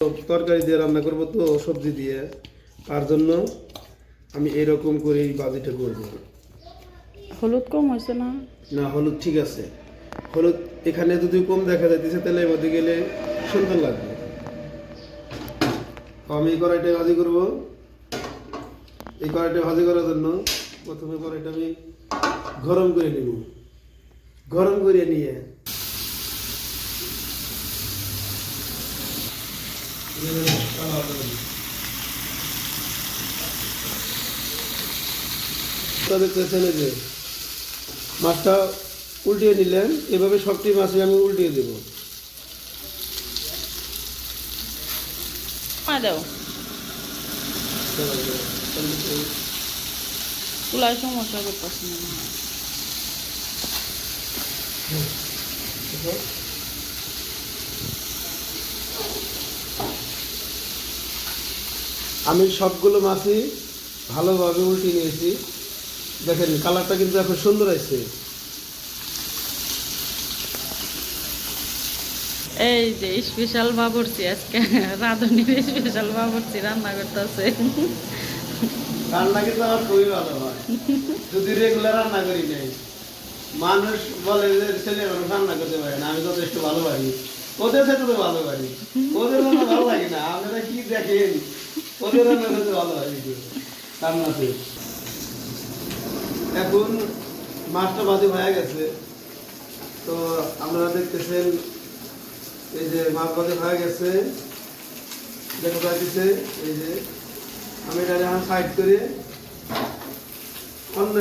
তরকারি দিয়ে রান্না করবো তো সবজি দিয়ে, তার জন্য আমি এরকম করে এই বাজিটা করবো। হলুদ কম হয়েছে না? না, হলুদ ঠিক আছে। হলুদ এখানে যদি কম দেখা যাইতেছে তাহলে এর মধ্যে গেলে সুন্দর লাগবে। তো আমি এই কড়াইটা ভাজি করব। এই কড়াইটা ভাজি করার জন্য প্রথমে কড়াইটা আমি গরম করে নিব। গরম করে নিয়ে দেখতেছেন যে মাছটা উল্টিয়ে নিলেন, এভাবে সবটি মাছই আমি উল্টিয়ে দেব। দাও চুলায় সমস্যা করতেছি না। আমি সবগুলো মাছই ভালোভাবে উল্টিয়ে নিয়েছি। দেখেন কালারটা কিন্তু এখন সুন্দর আছে। এই যে স্পেশাল বাবুর্চি আজকে রাঁধুনির স্পেশাল বাবুর্চি রান্না করতেছে। রান্না কিন্তু আমার খুবই ভালো হয়, যদি রেগুলার রান্না করি নাই। মানুষ বলে যে ছেলে মানুষ রান্না করতে পারে না, আমি যথেষ্ট ভালো পারি। ওদের সাথে তো ভালো পারি, ওদের রান্না ভালো লাগে না। আপনারা কি দেখেন, ওদের রান্না করতে ভালো হয় রান্নাতে। এখন মাছটা ভাজি হয়ে গেছে, তো আপনারা দেখতেছেন এই যে মাছ ভাজি হয়ে গেছে, দেখা যাচ্ছে। এই যে আমি এটা সাইড করে অন্য